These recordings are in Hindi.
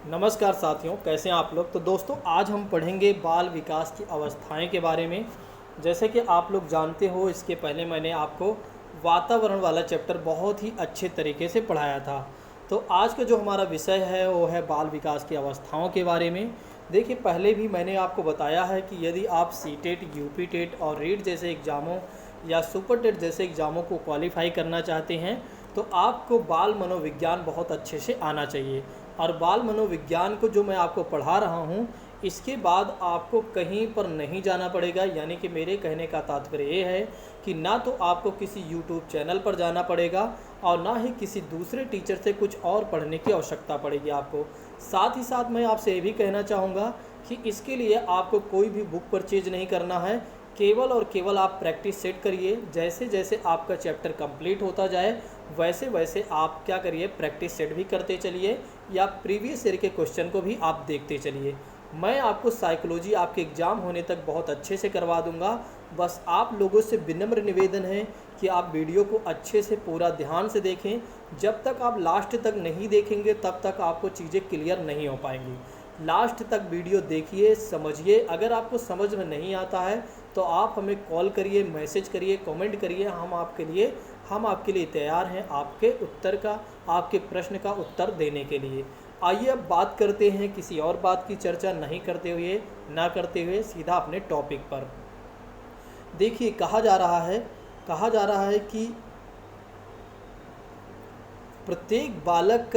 नमस्कार साथियों, कैसे हैं आप लोग। तो दोस्तों, आज हम पढ़ेंगे बाल विकास की अवस्थाएं के बारे में। जैसे कि आप लोग जानते हो, इसके पहले मैंने आपको वातावरण वाला चैप्टर बहुत ही अच्छे तरीके से पढ़ाया था। तो आज का जो हमारा विषय है वो है बाल विकास की अवस्थाओं के बारे में। देखिए, पहले भी मैंने आपको बताया है कि यदि आप सी टेट, यूपी टेट और रीट जैसे एग्ज़ामों या सुपर टेट जैसे एग्ज़ामों को क्वालिफाई करना चाहते हैं तो आपको बाल मनोविज्ञान बहुत अच्छे से आना चाहिए। और बाल मनोविज्ञान को जो मैं आपको पढ़ा रहा हूँ, इसके बाद आपको कहीं पर नहीं जाना पड़ेगा। यानी कि मेरे कहने का तात्पर्य ये है कि ना तो आपको किसी यूट्यूब चैनल पर जाना पड़ेगा और ना ही किसी दूसरे टीचर से कुछ और पढ़ने की आवश्यकता पड़ेगी आपको। साथ ही साथ मैं आपसे ये भी कहना चाहूँगा कि इसके लिए आपको कोई भी बुक परचेज नहीं करना है। केवल और केवल आप प्रैक्टिस सेट करिए। जैसे जैसे आपका चैप्टर कंप्लीट होता जाए वैसे वैसे आप क्या करिए, प्रैक्टिस सेट भी करते चलिए या प्रीवियस ईयर के क्वेश्चन को भी आप देखते चलिए। मैं आपको साइकोलॉजी आपके एग्ज़ाम होने तक बहुत अच्छे से करवा दूंगा। बस आप लोगों से विनम्र निवेदन है कि आप वीडियो को अच्छे से पूरा ध्यान से देखें। जब तक आप लास्ट तक नहीं देखेंगे तब तक आपको चीज़ें क्लियर नहीं हो पाएंगी। लास्ट तक वीडियो देखिए, समझिए। अगर आपको समझ में नहीं आता है तो आप हमें कॉल करिए, मैसेज करिए, कमेंट करिए। हम आपके लिए तैयार हैं आपके प्रश्न का उत्तर देने के लिए। आइए अब बात करते हैं, किसी और बात की चर्चा नहीं करते हुए सीधा अपने टॉपिक पर। देखिए, कहा जा रहा है कि प्रत्येक बालक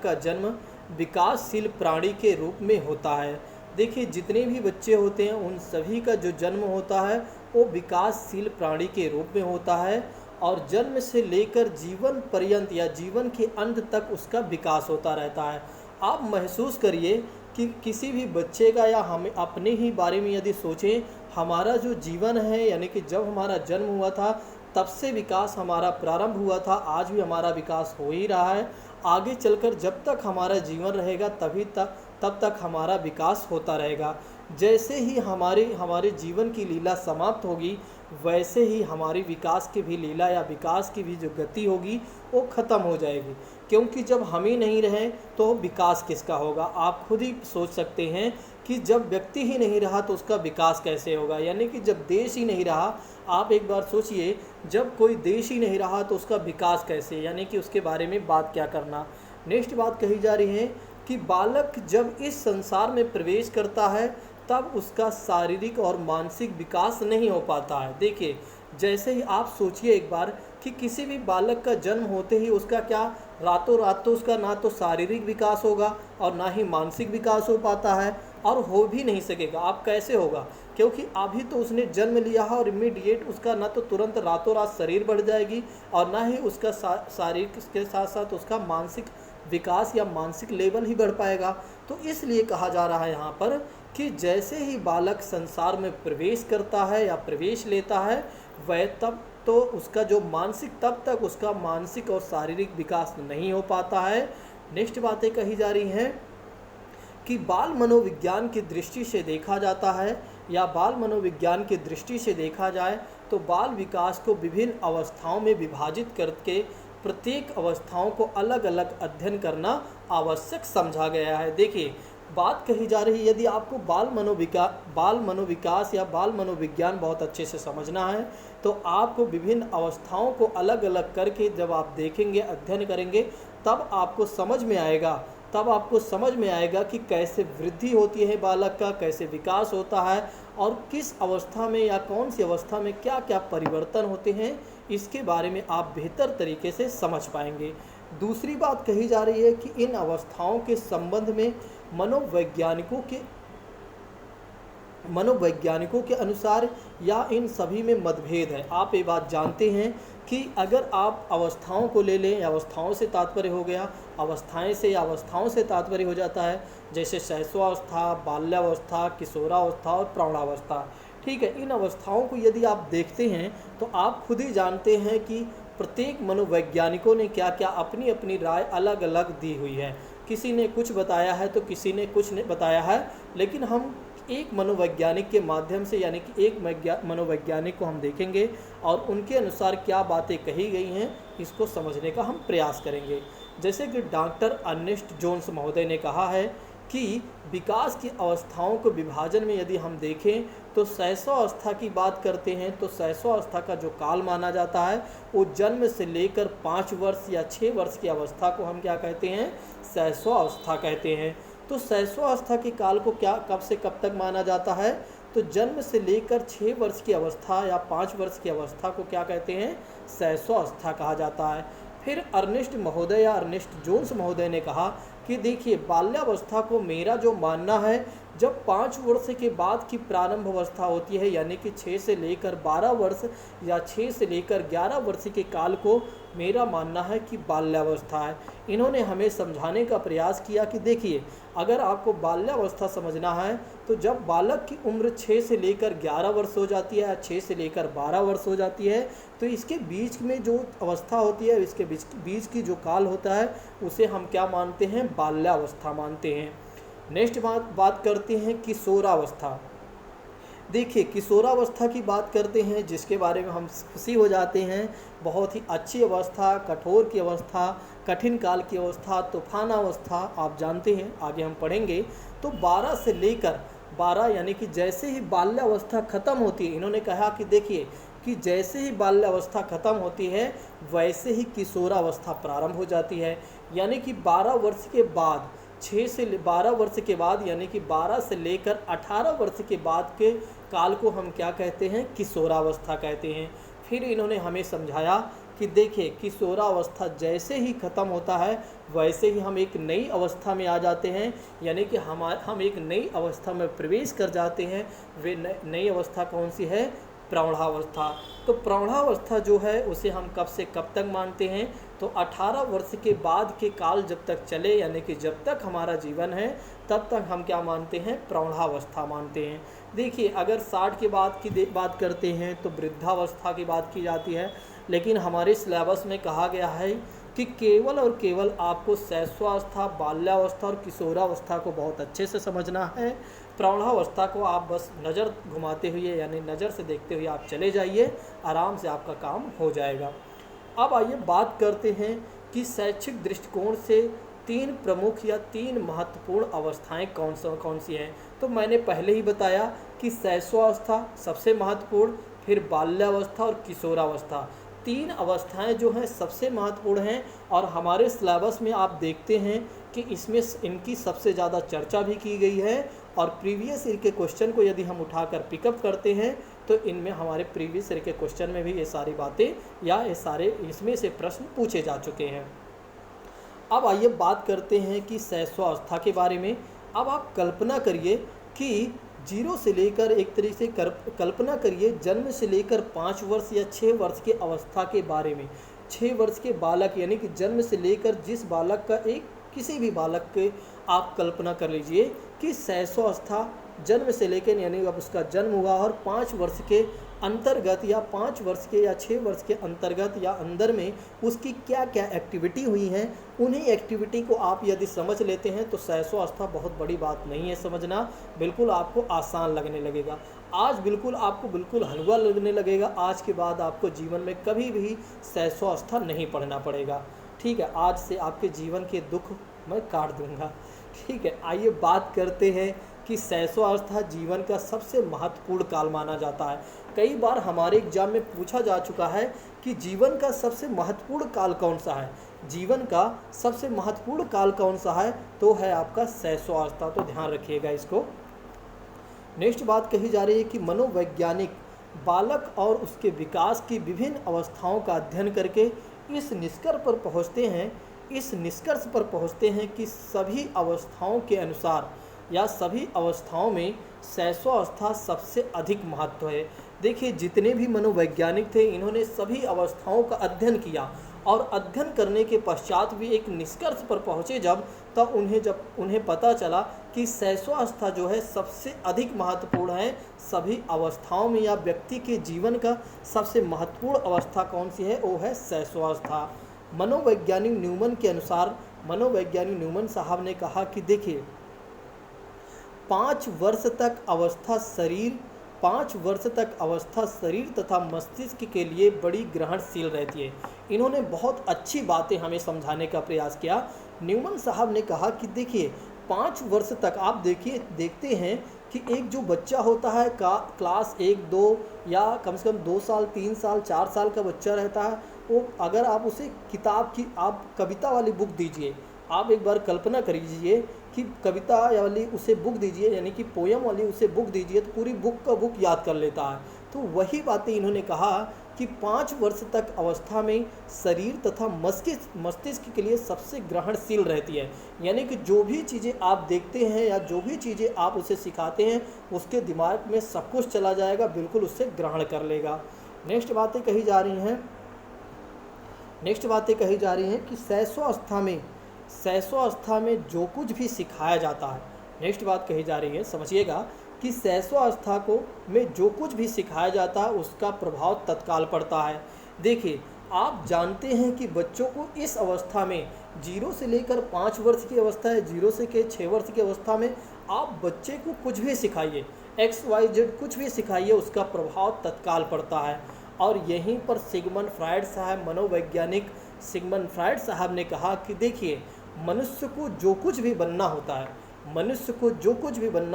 का जन्म विकासशील प्राणी के रूप में होता है। देखिए, जितने भी बच्चे होते हैं उन सभी का जो जन्म होता है वो विकासशील प्राणी के रूप में होता है और जन्म से लेकर जीवन पर्यंत या जीवन के अंत तक उसका विकास होता रहता है। आप महसूस करिए कि किसी भी बच्चे का या हमें अपने ही बारे में यदि सोचें, हमारा जो जीवन है यानी कि जब हमारा जन्म हुआ था तब से विकास हमारा प्रारंभ हुआ था। आज भी हमारा विकास हो ही रहा है। आगे चलकर जब तक हमारा जीवन रहेगा तब तक हमारा विकास होता रहेगा। जैसे ही हमारे जीवन की लीला समाप्त होगी वैसे ही हमारी विकास की भी लीला या विकास की भी जो गति होगी वो ख़त्म हो जाएगी। क्योंकि जब हम ही नहीं रहें तो विकास किसका होगा। आप खुद ही सोच सकते हैं कि जब व्यक्ति ही नहीं रहा तो उसका विकास कैसे होगा। यानी कि जब देश ही नहीं रहा, आप एक बार सोचिए, जब कोई देश ही नहीं रहा तो उसका विकास कैसे, यानी कि उसके बारे में बात क्या करना। नेक्स्ट बात कही जा रही है कि बालक जब इस संसार में प्रवेश करता है तब उसका शारीरिक और मानसिक विकास नहीं हो पाता है। देखिए, जैसे ही आप सोचिए एक बार कि किसी भी बालक का जन्म होते ही उसका क्या रातों रात तो उसका ना तो शारीरिक विकास होगा और ना ही मानसिक विकास हो पाता है और हो भी नहीं सकेगा। आप कैसे होगा, क्योंकि अभी तो उसने जन्म लिया है और इमीडिएट उसका ना तो तुरंत रातों रात शरीर बढ़ जाएगी और ना ही उसका शारीरिक के साथ साथ उसका मानसिक विकास या मानसिक लेवल ही बढ़ पाएगा। तो इसलिए कहा जा रहा है यहाँ पर कि जैसे ही बालक संसार में प्रवेश करता है या प्रवेश लेता है वह तब तो उसका जो मानसिक तब तक उसका मानसिक और शारीरिक विकास नहीं हो पाता है। नेक्स्ट बातें कही जा रही हैं कि बाल मनोविज्ञान की दृष्टि से देखा जाता है या बाल मनोविज्ञान की दृष्टि से देखा जाए तो बाल विकास को विभिन्न अवस्थाओं में विभाजित करके प्रत्येक अवस्थाओं को अलग अलग अध्ययन करना आवश्यक समझा गया है। देखिए, बात कही जा रही है, यदि आपको बाल मनोविकास या बाल मनोविज्ञान बहुत अच्छे से समझना है तो आपको विभिन्न अवस्थाओं को अलग अलग करके जब आप देखेंगे, अध्ययन करेंगे, तब आपको समझ में आएगा कि कैसे वृद्धि होती है बालक का, कैसे विकास होता है और किस अवस्था में या कौन सी अवस्था में क्या क्या परिवर्तन होते हैं, इसके बारे में आप बेहतर तरीके से समझ पाएंगे। दूसरी बात कही जा रही है कि इन अवस्थाओं के संबंध में मनोवैज्ञानिकों के अनुसार या इन सभी में मतभेद है। आप ये बात जानते हैं कि अगर आप अवस्थाओं को ले लें, अवस्थाओं से तात्पर्य हो गया, अवस्थाओं से तात्पर्य हो जाता है जैसे शैशवावस्था, बाल्यावस्था, किशोरावस्था और प्रौढ़ावस्था। ठीक है, इन अवस्थाओं को यदि आप देखते हैं तो आप खुद ही जानते हैं कि प्रत्येक मनोवैज्ञानिकों ने क्या क्या अपनी अपनी राय अलग अलग दी हुई है। किसी ने कुछ बताया है तो किसी ने कुछ नहीं बताया है, लेकिन हम एक मनोवैज्ञानिक के माध्यम से यानी कि एक मनोवैज्ञानिक को हम देखेंगे और उनके अनुसार क्या बातें कही गई हैं इसको समझने का हम प्रयास करेंगे। जैसे कि डॉक्टर अर्नेस्ट जोन्स महोदय ने कहा है कि विकास की अवस्थाओं को विभाजन में यदि हम देखें तो शैशवावस्था की बात करते हैं तो शैशवावस्था का जो काल माना जाता है वो जन्म से लेकर 5 वर्ष या 6 वर्ष की अवस्था को हम क्या कहते हैं, शैशवावस्था कहते हैं। तो शैशवावस्था के काल को क्या कब से कब तक माना जाता है, तो जन्म से लेकर 6 वर्ष की अवस्था या 5 वर्ष की अवस्था को क्या कहते हैं, शैशवावस्था कहा जाता है। फिर अर्नेस्ट महोदय या अर्नेस्ट जोन्स महोदय ने कहा कि देखिए बाल्यावस्था को मेरा जो मानना है जब 5 वर्ष के बाद की प्रारंभ अवस्था होती है यानी कि 6 से लेकर 12 वर्ष या 6 से लेकर 11 वर्ष के काल को मेरा मानना है कि बाल्यावस्था है। इन्होंने हमें समझाने का प्रयास किया कि देखिए अगर आपको बाल्यावस्था समझना है तो जब बालक की उम्र 6 से लेकर 11 वर्ष हो जाती है या 6 से लेकर 12 वर्ष हो जाती है तो इसके बीच में जो अवस्था होती है, इसके बीच की जो काल होता है उसे हम क्या मानते हैं, बाल्यावस्था मानते हैं। नेक्स्ट बात करते हैं किशोरावस्था। देखिए किशोरावस्था की बात करते हैं जिसके बारे में हम खुशी हो जाते हैं, बहुत ही अच्छी अवस्था, कठोर की अवस्था, कठिन काल की अवस्था, तूफान अवस्था आप जानते हैं, आगे हम पढ़ेंगे। तो 12 से लेकर 12 यानी कि जैसे ही बाल्यावस्था खत्म होती है, इन्होंने कहा कि देखिए कि जैसे ही बाल्यावस्था खत्म होती है वैसे ही किशोरावस्था प्रारंभ हो जाती है। यानी कि 12 वर्ष के बाद 6 से 12 वर्ष के बाद यानी कि 12 से लेकर 18 वर्ष के बाद के काल को हम क्या कहते हैं, किशोरावस्था कहते हैं। फिर इन्होंने हमें समझाया कि देखिए किशोरावस्था जैसे ही ख़त्म होता है वैसे ही हम एक नई अवस्था में आ जाते हैं, यानी कि हम एक नई अवस्था में प्रवेश कर जाते हैं। वे नई अवस्था कौन सी है, प्रौढ़ावस्था। तो प्रौढ़ावस्था जो है उसे हम कब से कब तक मानते हैं, तो 18 वर्ष के बाद के काल जब तक चले यानी कि जब तक हमारा जीवन है तब तक हम क्या मानते हैं, प्रौढ़ावस्था मानते हैं। देखिए अगर 60 के बाद की बात करते हैं तो वृद्धावस्था की बात की जाती है, लेकिन हमारे सिलेबस में कहा गया है कि केवल और केवल आपको शैशवावस्था, बाल्यावस्था और किशोरावस्था को बहुत अच्छे से समझना है। प्रौढ़ावस्था को आप बस नज़र घुमाते हुए यानी नज़र से देखते हुए आप चले जाइए, आराम से आपका काम हो जाएगा। अब आइए बात करते हैं कि शैक्षिक दृष्टिकोण से 3 प्रमुख या 3 महत्वपूर्ण अवस्थाएं कौन सी हैं। तो मैंने पहले ही बताया कि शैशवावस्था सबसे महत्वपूर्ण, फिर बाल्यावस्था और किशोरावस्था। 3 अवस्थाएं जो हैं सबसे महत्वपूर्ण हैं और हमारे सिलेबस में आप देखते हैं कि इसमें इनकी सबसे ज़्यादा चर्चा भी की गई है और प्रीवियस ईयर के क्वेश्चन को यदि हम उठाकर पिकअप करते हैं तो इनमें हमारे प्रीवियस ईयर के क्वेश्चन में भी ये सारी बातें या ये सारे इसमें से प्रश्न पूछे जा चुके हैं। अब आइए बात करते हैं कि शैशवावस्था के बारे में। अब आप कल्पना करिए कि 0 से लेकर एक तरीके से कल्पना करिए जन्म से लेकर 5 वर्ष या 6 वर्ष की अवस्था के बारे में। 6 वर्ष के बालक यानी कि जन्म से लेकर जिस बालक का किसी भी बालक के आप कल्पना कर लीजिए कि शैशवावस्था जन्म से लेकर यानी अब उसका जन्म हुआ और 5 वर्ष के अंतर्गत या 5 वर्ष के या 6 वर्ष के अंतर्गत या अंदर में उसकी क्या क्या एक्टिविटी हुई हैं, उन्हीं एक्टिविटी को आप यदि समझ लेते हैं तो शैशवावस्था बहुत बड़ी बात नहीं है समझना, बिल्कुल आपको आसान लगने लगेगा। आज बिल्कुल आपको बिल्कुल हलवा लगने लगेगा। आज के बाद आपको जीवन में कभी भी शैशवावस्था नहीं पढ़ना पड़ेगा। ठीक है, आज से आपके जीवन के दुख मैं काट दूंगा। ठीक है, आइए बात करते हैं कि शैशवावस्था जीवन का सबसे महत्वपूर्ण काल माना जाता है। कई बार हमारे एग्जाम में पूछा जा चुका है कि जीवन का सबसे महत्वपूर्ण काल कौन सा है। जीवन का सबसे महत्वपूर्ण काल कौन सा है, तो है आपका शैशवावस्था। तो ध्यान रखिएगा इसको। नेक्स्ट बात कही जा रही है कि मनोवैज्ञानिक बालक और उसके विकास की विभिन्न अवस्थाओं का अध्ययन करके इस निष्कर्ष पर पहुँचते हैं कि सभी अवस्थाओं के अनुसार या सभी अवस्थाओं में शैशवावस्था सबसे अधिक महत्व है। देखिए जितने भी मनोवैज्ञानिक थे इन्होंने सभी अवस्थाओं का अध्ययन किया और अध्ययन करने के पश्चात भी एक निष्कर्ष पर पहुँचे जब उन्हें पता चला कि शैशवावस्था जो है सबसे अधिक महत्वपूर्ण है सभी अवस्थाओं में, या व्यक्ति के जीवन का सबसे महत्वपूर्ण अवस्था कौन सी है, वो है शैशवावस्था। मनोवैज्ञानिक न्यूमन के अनुसार मनोवैज्ञानिक न्यूमन साहब ने कहा कि देखिए 5 वर्ष तक अवस्था शरीर 5 वर्ष तक अवस्था शरीर तथा मस्तिष्क के लिए बड़ी ग्रहणशील रहती है। इन्होंने बहुत अच्छी बातें हमें समझाने का प्रयास किया। न्यूमन साहब ने कहा कि देखिए 5 वर्ष तक आप देखते हैं कि एक जो बच्चा होता है क्लास 1-2 या कम से कम 2 साल 3 साल 4 साल का बच्चा रहता है, वो अगर आप उसे किताब की आप कविता वाली बुक दीजिए, आप एक बार कल्पना करिए कि कविता वाली उसे बुक दीजिए, यानी कि पोयम वाली उसे बुक दीजिए, तो पूरी बुक का बुक याद कर लेता है। तो वही बातें इन्होंने कहा कि 5 वर्ष तक अवस्था में शरीर तथा मस्तिष्क के लिए सबसे ग्रहणशील रहती है। यानी कि जो भी चीज़ें आप देखते हैं या जो भी चीज़ें आप उसे सिखाते हैं, उसके दिमाग में सब कुछ चला जाएगा, बिल्कुल उससे ग्रहण कर लेगा। नेक्स्ट बातें कही जा रही हैं कि शैशवावस्था में जो कुछ भी सिखाया जाता है। नेक्स्ट बात कही जा रही है, समझिएगा कि शैशवावस्था में जो कुछ भी सिखाया जाता है उसका प्रभाव तत्काल पड़ता है। देखिए आप जानते हैं कि बच्चों को इस अवस्था में 0 से लेकर 5 वर्ष की अवस्था है, 0 से 6 वर्ष की अवस्था में आप बच्चे को कुछ भी सिखाइए, XYZ कुछ भी सिखाइए, उसका प्रभाव तत्काल पड़ता है। और यहीं पर सिगमंड फ्रायड साहब, मनोवैज्ञानिक सिगमंड फ्रायड साहब ने कहा कि देखिए मनुष्य को जो कुछ भी बनना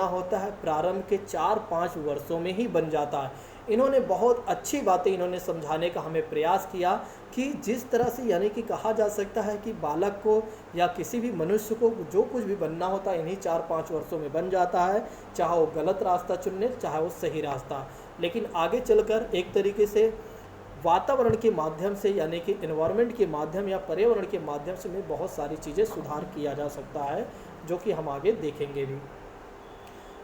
होता है प्रारंभ के 4-5 वर्षों में ही बन जाता है। इन्होंने बहुत अच्छी बातें इन्होंने समझाने का हमें प्रयास किया कि जिस तरह से, यानी कि कहा जा सकता है कि बालक को या किसी भी मनुष्य को जो कुछ भी बनना होता है इन्हीं 4-5 वर्षों में बन जाता है, चाहे वो गलत रास्ता चुने चाहे वो सही रास्ता। लेकिन आगे चलकर एक तरीके से वातावरण के माध्यम से, यानी कि एनवायरनमेंट के माध्यम या पर्यावरण के माध्यम से में बहुत सारी चीज़ें सुधार किया जा सकता है, जो कि हम आगे देखेंगे भी।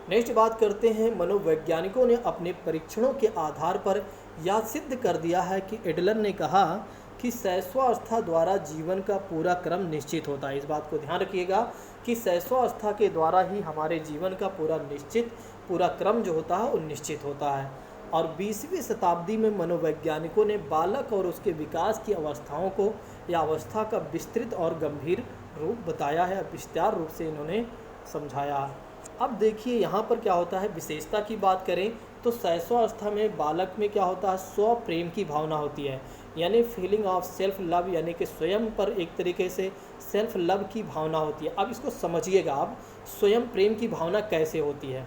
नेक्स्ट बात करते हैं, मनोवैज्ञानिकों ने अपने परीक्षणों के आधार पर यह सिद्ध कर दिया है कि एडलर ने कहा कि शैशवावस्था द्वारा जीवन का पूरा क्रम निश्चित होता है। इस बात को ध्यान रखिएगा कि शैशवावस्था के द्वारा ही हमारे जीवन का पूरा क्रम जो होता है वो निश्चित होता है। और 20वीं शताब्दी में मनोवैज्ञानिकों ने बालक और उसके विकास की अवस्थाओं को या अवस्था का विस्तृत और गंभीर रूप बताया है, विस्तार रूप से इन्होंने समझाया। अब देखिए यहाँ पर क्या होता है, विशेषता की बात करें तो शैशवावस्था में बालक में क्या होता है, स्व प्रेम की भावना होती है, यानी फीलिंग ऑफ सेल्फ लव, यानी कि स्वयं पर एक तरीके से सेल्फ लव की भावना होती है। अब इसको समझिएगा आप, स्वयं प्रेम की भावना कैसे होती है।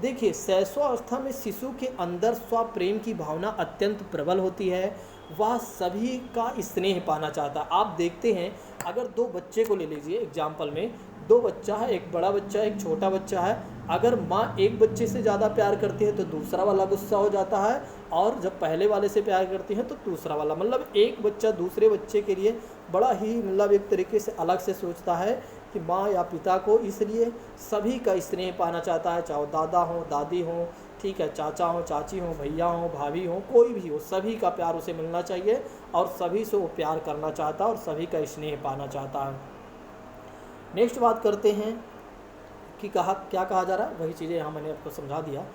देखिए शैशवावस्था में शिशु के अंदर स्व प्रेम की भावना अत्यंत प्रबल होती है, वह सभी का स्नेह पाना चाहता है। आप देखते हैं अगर 2 बच्चे को ले लीजिए, एग्जाम्पल में 2 बच्चा है, एक बड़ा बच्चा है एक छोटा बच्चा है। अगर माँ एक बच्चे से ज़्यादा प्यार करती है तो दूसरा वाला गुस्सा हो जाता है, और जब पहले वाले से प्यार करती है तो दूसरा वाला, मतलब एक बच्चा दूसरे बच्चे के लिए बड़ा ही मतलब एक तरीके से अलग से सोचता है कि माँ या पिता को, इसलिए सभी का स्नेह पाना चाहता है, चाहे दादा हो दादी हो, ठीक है, चाचा हो चाची हो, भैया हो भाभी हो, कोई भी हो, सभी का प्यार उसे मिलना चाहिए और सभी से वो प्यार करना चाहता है और सभी का स्नेह पाना चाहता है। नेक्स्ट बात करते हैं कि क्या कहा जा रहा है, वही चीज़ें यहाँ मैंने आपको समझा दिया।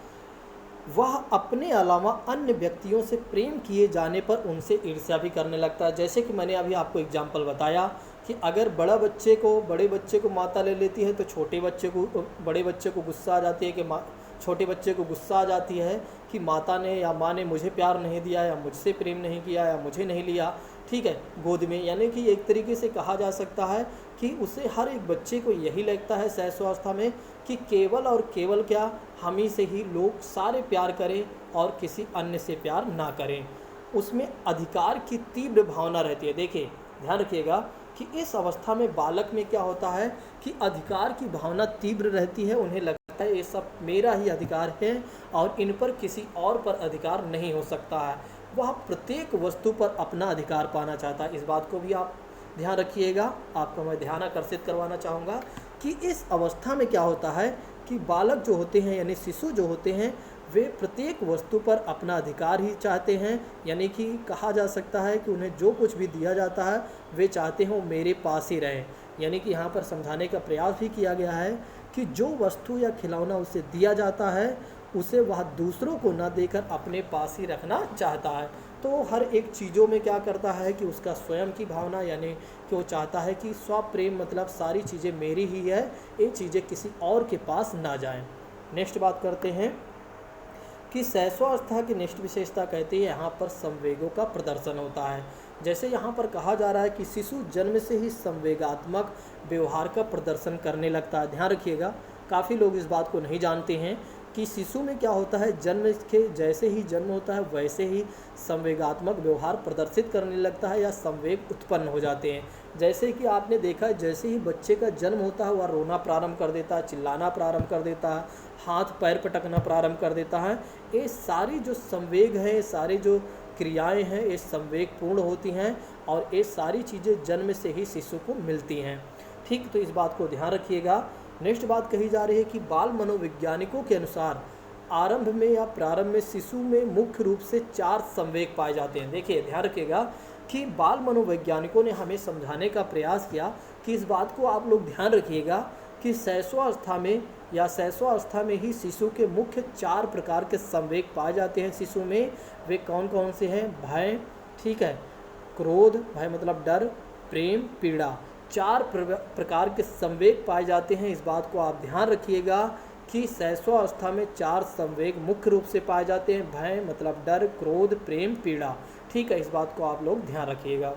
वह अपने अलावा अन्य व्यक्तियों से प्रेम किए जाने पर उनसे ईर्ष्या भी करने लगता है। जैसे कि मैंने अभी आपको एग्जाम्पल बताया कि अगर बड़े बच्चे को माता ले लेती है तो बड़े बच्चे को गुस्सा आ जाती है कि छोटे बच्चे को गुस्सा आ जाती है कि माता ने या माँ ने मुझे प्यार नहीं दिया या मुझसे प्रेम नहीं किया या मुझे नहीं लिया, ठीक है, गोद में। यानी कि एक तरीके से कहा जा सकता है कि उसे हर एक बच्चे को यही लगता है शैशवावस्था में कि केवल और केवल क्या हम ही से ही लोग सारे प्यार करें और किसी अन्य से प्यार ना करें। उसमें अधिकार की तीव्र भावना रहती है। देखिए ध्यान रखिएगा कि इस अवस्था में बालक में क्या होता है कि अधिकार की भावना तीव्र रहती है। उन्हें लगता है ये सब मेरा ही अधिकार है और इन पर किसी और पर अधिकार नहीं हो सकता है। वह प्रत्येक वस्तु पर अपना अधिकार पाना चाहता है। इस बात को भी आप ध्यान रखिएगा। आपको मैं ध्यान आकर्षित करवाना चाहूँगा कि इस अवस्था में क्या होता है कि बालक जो होते हैं यानी शिशु जो होते हैं वे प्रत्येक वस्तु पर अपना अधिकार ही चाहते हैं। यानी कि कहा जा सकता है कि उन्हें जो कुछ भी दिया जाता है वे चाहते हैं वो मेरे पास ही रहे। यानी कि यहाँ पर समझाने का प्रयास भी किया गया है कि जो वस्तु या खिलौना उसे दिया जाता है उसे वह दूसरों को न देकर अपने पास ही रखना चाहता है। तो हर एक चीज़ों में क्या करता है कि उसका स्वयं की भावना, यानी कि वो चाहता है कि स्वप्रेम मतलब सारी चीज़ें मेरी ही है, ये चीज़ें किसी और के पास ना जाएं। नेक्स्ट बात करते हैं कि शैशवावस्था की निष्ठ विशेषता कहती है यहाँ पर संवेगों का प्रदर्शन होता है। जैसे यहाँ पर कहा जा रहा है कि शिशु जन्म से ही संवेगात्मक व्यवहार का प्रदर्शन करने लगता है। ध्यान रखिएगा, काफ़ी लोग इस बात को नहीं जानते हैं कि शिशु में क्या होता है, जन्म के जैसे ही जन्म होता है वैसे ही संवेगात्मक व्यवहार प्रदर्शित करने लगता है या संवेग उत्पन्न हो जाते हैं। जैसे कि आपने देखा है, जैसे ही बच्चे का जन्म होता है वह रोना प्रारंभ कर देता है, चिल्लाना प्रारंभ कर देता है, हाथ पैर पटकना प्रारंभ कर देता है। ये सारी जो संवेग है, सारी जो क्रियाएं हैं, ये संवेग पूर्ण होती हैं और ये सारी चीज़ें जन्म से ही शिशु को मिलती हैं। ठीक, तो इस बात को ध्यान रखिएगा। नेक्स्ट बात कही जा रही है कि बाल मनोवैज्ञानिकों के अनुसार आरंभ में या प्रारंभ में शिशु में मुख्य रूप से 4 संवेग पाए जाते हैं। देखिए, ध्यान रखिएगा कि बाल मनोवैज्ञानिकों ने हमें समझाने का प्रयास किया कि इस बात को आप लोग ध्यान रखिएगा कि शैशवावस्था में या शैशवावस्था में ही शिशु के मुख्य 4 प्रकार के संवेग पाए जाते हैं शिशु में। वे कौन कौन से हैं? भय, ठीक है, क्रोध, भय मतलब डर, प्रेम, पीड़ा, 4 प्रकार के संवेग पाए जाते हैं। इस बात को आप ध्यान रखिएगा कि शैशवावस्था में 4 संवेग मुख्य रूप से पाए जाते हैं। भय मतलब डर, क्रोध, प्रेम, पीड़ा। ठीक है, इस बात को आप लोग ध्यान रखिएगा।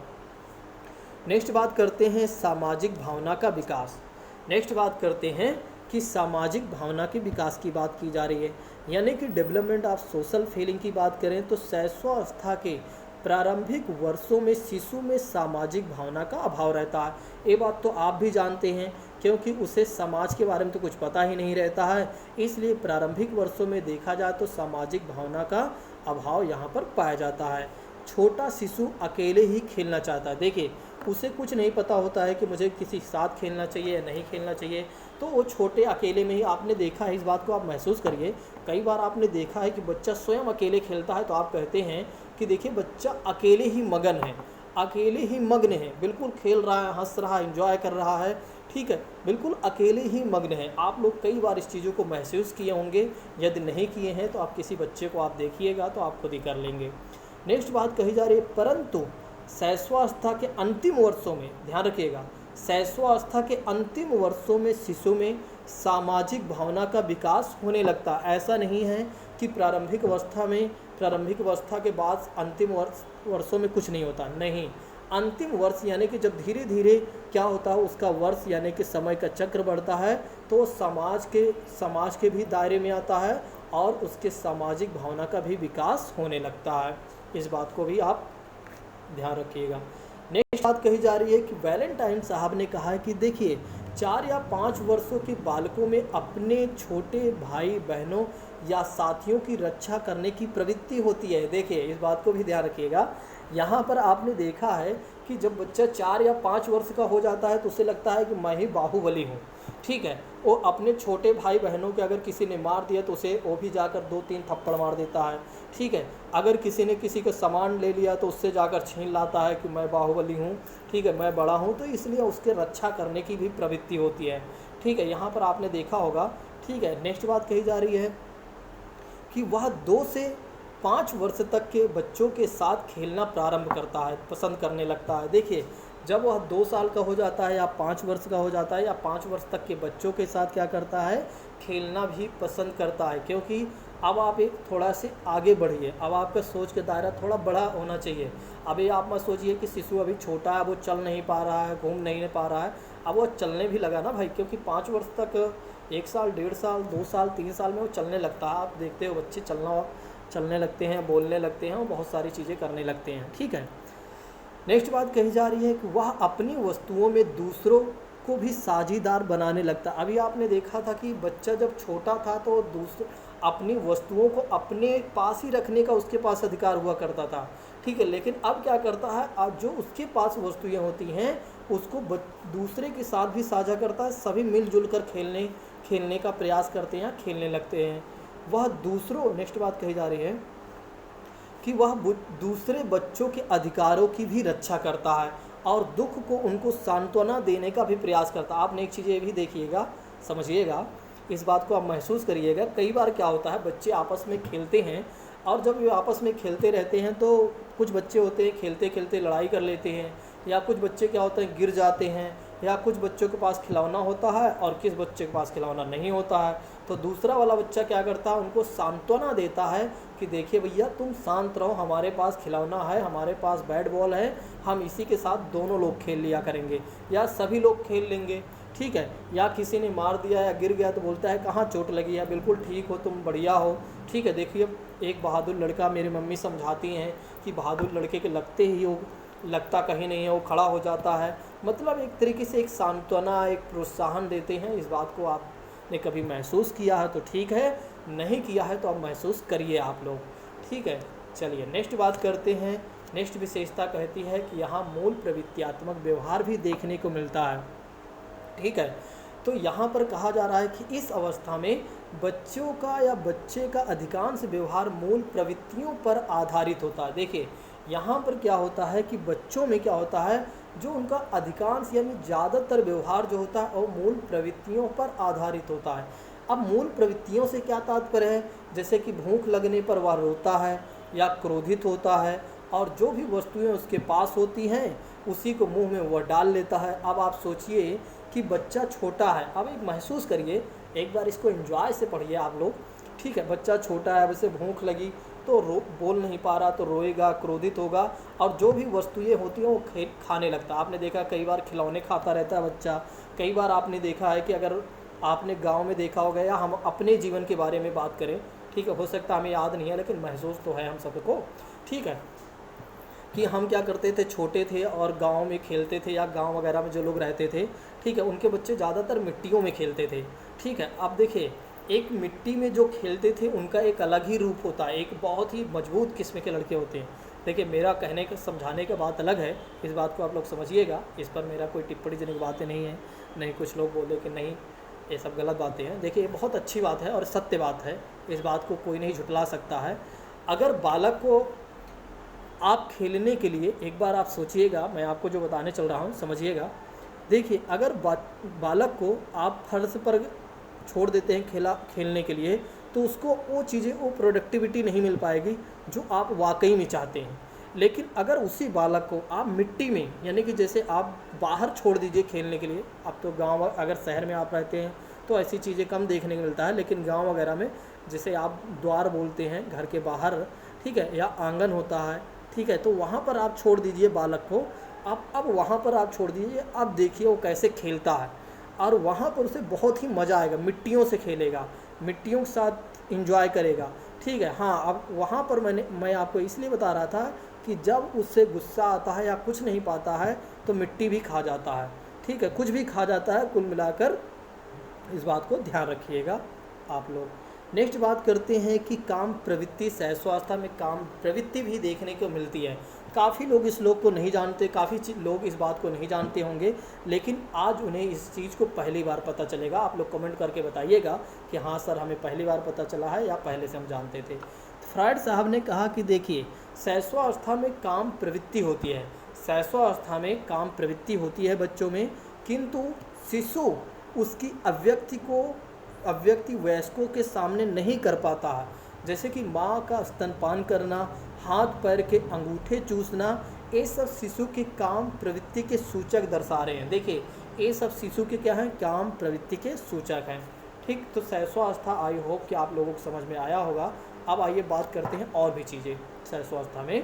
नेक्स्ट बात करते हैं सामाजिक भावना का विकास। नेक्स्ट बात करते हैं कि सामाजिक भावना के विकास की बात की जा रही है, यानी कि डेवलपमेंट ऑफ सोशल फीलिंग की बात करें तो शैशवावस्था के प्रारंभिक वर्षों में शिशु में सामाजिक भावना का अभाव रहता है। ये बात तो आप भी जानते हैं क्योंकि उसे समाज के बारे में तो कुछ पता ही नहीं रहता है, इसलिए प्रारंभिक वर्षों में देखा जाए तो सामाजिक भावना का अभाव यहाँ पर पाया जाता है। छोटा शिशु अकेले ही खेलना चाहता है। देखिए, उसे कुछ नहीं पता होता है कि मुझे किसी के साथ खेलना चाहिए या नहीं खेलना चाहिए, तो वो छोटे अकेले में ही, आपने देखा है, इस बात को आप महसूस करिए। कई बार आपने देखा है कि बच्चा स्वयं अकेले खेलता है तो आप कहते हैं कि देखिए बच्चा अकेले ही मगन है, अकेले ही मग्न है, बिल्कुल खेल रहा है, हंस रहा है, एंजॉय कर रहा है, ठीक है, बिल्कुल अकेले ही मग्न है। आप लोग कई बार इस चीज़ों को महसूस किए होंगे, यदि नहीं किए हैं तो आप किसी बच्चे को आप देखिएगा तो आप खुद ही कर लेंगे। नेक्स्ट बात कही जा रही है, परंतु शैशवावस्था के अंतिम वर्षों में, ध्यान रखिएगा, शैशवावस्था के अंतिम वर्षों में शिशु में सामाजिक भावना का विकास होने लगता है। ऐसा नहीं है कि प्रारंभिक अवस्था के बाद अंतिम वर्षों में कुछ नहीं होता, नहीं। अंतिम वर्ष यानी कि जब धीरे धीरे क्या होता है, उसका वर्ष यानी कि समय का चक्र बढ़ता है तो समाज के भी दायरे में आता है और उसके सामाजिक भावना का भी विकास होने लगता है। इस बात को भी आप ध्यान रखिएगा। नेक्स्ट बात कही जा रही है कि वैलेंटाइन साहब ने कहा है कि देखिए 4 या 5 वर्षों के बालकों में अपने छोटे भाई बहनों या साथियों की रक्षा करने की प्रवृत्ति होती है। देखिए, इस बात को भी ध्यान रखिएगा। यहाँ पर आपने देखा है कि जब बच्चा 4 या 5 वर्ष का हो जाता है तो उसे लगता है कि मैं ही बाहुबली हूँ, ठीक है। वो अपने छोटे भाई बहनों के अगर किसी ने मार दिया तो उसे वो भी जाकर 2-3 थप्पड़ मार देता है, ठीक है। अगर किसी ने किसी का सामान ले लिया तो उससे जाकर छीन लाता है कि मैं बाहुबली हूँ, ठीक है, मैं बड़ा हूँ, तो इसलिए उसके रक्षा करने की भी प्रवृत्ति होती है, ठीक है। यहाँ पर आपने देखा होगा, ठीक है। नेक्स्ट बात कही जा रही है कि वह 2 से 5 वर्ष तक के बच्चों के साथ खेलना प्रारंभ करता है, पसंद करने लगता है। देखिए, जब वह 2 साल का हो जाता है या 5 वर्ष का हो जाता है या 5 वर्ष तक के बच्चों के साथ क्या करता है, खेलना भी पसंद करता है, क्योंकि अब आप एक थोड़ा से आगे बढ़िए, अब आपका सोच का दायरा थोड़ा बड़ा होना चाहिए। अभी आप मत सोचिए कि शिशु अभी छोटा है, वो चल नहीं पा रहा है, घूम नहीं पा रहा है, अब वो चलने भी लगा ना भाई, क्योंकि 5 वर्ष तक 1 साल, 1.5 साल, 2 साल, 3 साल में वो चलने लगता है। आप देखते हो बच्चे चलने लगते हैं, बोलने लगते हैं और बहुत सारी चीज़ें करने लगते हैं, ठीक है। नेक्स्ट बात कही जा रही है कि वह अपनी वस्तुओं में दूसरों को भी साझीदार बनाने लगता। अभी आपने देखा था कि बच्चा जब छोटा था तो अपनी वस्तुओं को अपने पास ही रखने का उसके पास अधिकार हुआ करता था, ठीक है। लेकिन अब क्या करता है, अब जो उसके पास वस्तुएं होती हैं उसको दूसरे के साथ भी साझा करता है, सभी मिलजुल कर खेलने का प्रयास करते हैं, खेलने लगते हैं। वह दूसरों, नेक्स्ट बात कही जा रही है कि वह दूसरे बच्चों के अधिकारों की भी रक्षा करता है और दुख को उनको सांत्वना देने का भी प्रयास करता है। आपने एक चीज़ ये भी देखिएगा, समझिएगा, इस बात को आप महसूस करिएगा। कई बार क्या होता है, बच्चे आपस में खेलते हैं और जब वे आपस में खेलते रहते हैं तो कुछ बच्चे होते हैं खेलते खेलते लड़ाई कर लेते हैं, या कुछ बच्चे क्या होते हैं गिर जाते हैं, या कुछ बच्चों के पास खिलौना होता है और किस बच्चे के पास खिलौना नहीं होता है। तो दूसरा वाला बच्चा क्या करता है, उनको सांत्वना देता है कि देखिए भैया तुम शांत रहो, हमारे पास खिलौना है, हमारे पास बैट बॉल है, हम इसी के साथ दोनों लोग खेल लिया करेंगे या सभी लोग खेल लेंगे, ठीक है। या किसी ने मार दिया या गिर गया तो बोलता है कहाँ चोट लगी है, बिल्कुल ठीक हो तुम, बढ़िया हो, ठीक है। देखिए एक बहादुर लड़का, मेरी मम्मी समझाती हैं कि बहादुर लड़के के लगते ही वो लगता कहीं नहीं है, वो खड़ा हो जाता है। मतलब एक तरीके से एक सांत्वना, एक प्रोत्साहन देते हैं। इस बात को आपने कभी महसूस किया है तो ठीक है, नहीं किया है तो आप महसूस करिए आप लोग, ठीक है। चलिए नेक्स्ट बात करते हैं। नेक्स्ट विशेषता कहती है कि यहाँ मूल प्रवृत्त्यात्मक व्यवहार भी देखने को मिलता है, ठीक है। तो यहाँ पर कहा जा रहा है कि इस अवस्था में बच्चों का या बच्चे का अधिकांश व्यवहार मूल प्रवृत्तियों पर आधारित होता है। देखिए यहाँ पर क्या होता है कि बच्चों में क्या होता है, जो उनका अधिकांश यानी ज़्यादातर व्यवहार जो होता है वो मूल प्रवृत्तियों पर आधारित होता है। अब मूल प्रवृत्तियों से क्या तात्पर्य है, जैसे कि भूख लगने पर वह रोता है या क्रोधित होता है, और जो भी वस्तुएं उसके पास होती हैं उसी को मुंह में वह डाल लेता है। अब आप सोचिए कि बच्चा छोटा है, अब एक महसूस करिए, एक बार इसको एंजॉय से पढ़िए आप लोग, ठीक है। बच्चा छोटा है, अब इसे भूख लगी तो बोल नहीं पा रहा तो रोएगा, क्रोधित होगा, और जो भी वस्तुएं होती हैं वो खाने लगता है। आपने देखा कई बार खिलौने खाता रहता है बच्चा। कई बार आपने देखा है कि अगर आपने गांव में देखा होगा, या हम अपने जीवन के बारे में बात करें, ठीक है, हो सकता है हमें याद नहीं है लेकिन महसूस तो है हम सबको, ठीक है, कि हम क्या करते थे, छोटे थे और गांव में खेलते थे, या गांव वगैरह में जो लोग रहते थे, ठीक है, उनके बच्चे ज़्यादातर मिट्टियों में खेलते थे, ठीक है। अब देखिए एक मिट्टी में जो खेलते थे उनका एक अलग ही रूप होता है, एक बहुत ही मजबूत किस्म के लड़के होते हैं। देखिए मेरा कहने का, समझाने का बात अलग है, इस बात को आप लोग समझिएगा, इस पर मेरा कोई टिप्पणी जनिक बातें नहीं है, नहीं कुछ लोग बोले कि नहीं ये सब गलत बातें हैं। देखिए ये बहुत अच्छी बात है और सत्य बात है, इस बात को कोई नहीं झुटला सकता है। अगर बालक को आप खेलने के लिए, एक बार आप सोचिएगा, मैं आपको जो बताने चल रहा हूँ समझिएगा। देखिए अगर बालक को आप फर्श पर छोड़ देते हैं खेलने के लिए, तो उसको वो चीज़ें, वो प्रोडक्टिविटी नहीं मिल पाएगी जो आप वाकई में चाहते हैं। लेकिन अगर उसी बालक को आप मिट्टी में, यानी कि जैसे आप बाहर छोड़ दीजिए खेलने के लिए, अब तो गांव, अगर शहर में आप रहते हैं तो ऐसी चीज़ें कम देखने को मिलता है, लेकिन गांव वगैरह में जैसे आप द्वार बोलते हैं घर के बाहर, ठीक है, या आंगन होता है, ठीक है, तो वहाँ पर आप छोड़ दीजिए बालक को। अब वहाँ पर आप छोड़ दीजिए, अब देखिए वो कैसे खेलता है, और वहाँ पर उसे बहुत ही मज़ा आएगा, मिट्टियों से खेलेगा, मिट्टियों के साथ एंजॉय करेगा, ठीक है। हाँ, अब वहाँ पर मैं आपको इसलिए बता रहा था कि जब उससे गुस्सा आता है या कुछ नहीं पाता है तो मिट्टी भी खा जाता है, ठीक है, कुछ भी खा जाता है। कुल मिलाकर इस बात को ध्यान रखिएगा आप लोग। नेक्स्ट बात करते हैं कि काम प्रवृत्ति, सहस्वावस्था में काम प्रवृत्ति भी देखने को मिलती है। काफ़ी लोग इस लोग को नहीं जानते, काफ़ी लोग इस बात को नहीं जानते होंगे, लेकिन आज उन्हें इस चीज़ को पहली बार पता चलेगा। आप लोग कमेंट करके बताइएगा कि हाँ सर हमें पहली बार पता चला है या पहले से हम जानते थे। फ्रायड साहब ने कहा कि देखिए सहस्वावस्था में काम प्रवृत्ति होती है, सहस्वावस्था में काम प्रवृत्ति होती है बच्चों में, किंतु शिशु उसकी अव्यक्ति वयस्कों के सामने नहीं कर पाता है। जैसे कि माँ का स्तनपान करना, हाथ पैर के अंगूठे चूसना, ये सब शिशु के काम प्रवृत्ति के सूचक दर्शा रहे हैं। देखिए ये सब शिशु के क्या हैं, काम प्रवृत्ति के सूचक हैं, ठीक। तो सहस्वावस्था आई होप कि आप लोगों को समझ में आया होगा। अब आइए बात करते हैं और भी चीज़ें सहस्वावस्था में।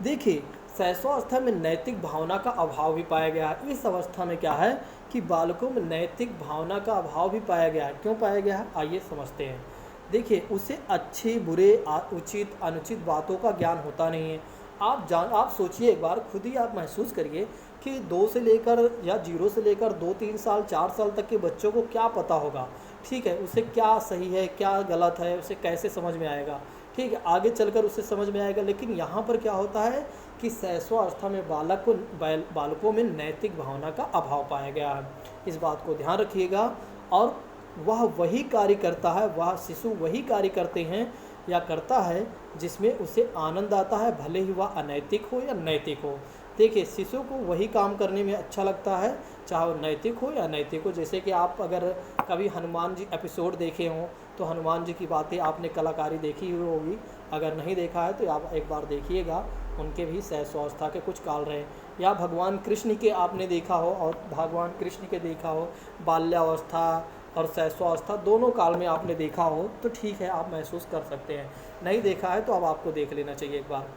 देखिए सहस्वावस्था में नैतिक भावना का अभाव भी पाया गया है। इस अवस्था में क्या है कि बालकों में नैतिक भावना का अभाव भी पाया गया है। क्यों पाया गया है, आइए समझते हैं। देखिए उसे अच्छे बुरे, उचित अनुचित बातों का ज्ञान होता नहीं है। आप सोचिए एक बार, खुद ही आप महसूस करिए कि 2 से लेकर या 0 से लेकर 2-3 साल 4 साल तक के बच्चों को क्या पता होगा, ठीक है, उसे क्या सही है क्या गलत है उसे कैसे समझ में आएगा, ठीक है, आगे चलकर उसे समझ में आएगा। लेकिन यहाँ पर क्या होता है कि सहस्वावस्था में बालकों में नैतिक भावना का अभाव पाया गया है। इस बात को ध्यान रखिएगा। और वह वही कार्य करता है, वह शिशु वही कार्य करते हैं या करता है जिसमें उसे आनंद आता है, भले ही वह अनैतिक हो या नैतिक हो। देखिए शिशु को वही काम करने में अच्छा लगता है, चाहे वो नैतिक हो या अनैतिक हो। जैसे कि आप अगर कभी हनुमान जी एपिसोड देखे हों तो हनुमान जी की बातें आपने कलाकारी देखी हुई होगी, अगर नहीं देखा है तो आप एक बार देखिएगा। उनके भी सहस्वावस्था के कुछ काल रहे। या भगवान कृष्ण के आपने देखा हो और भगवान कृष्ण के देखा हो बाल्यावस्था और शैशवावस्था दोनों काल में आपने देखा हो तो ठीक है, आप महसूस कर सकते हैं। नहीं देखा है तो अब आपको देख लेना चाहिए एक बार।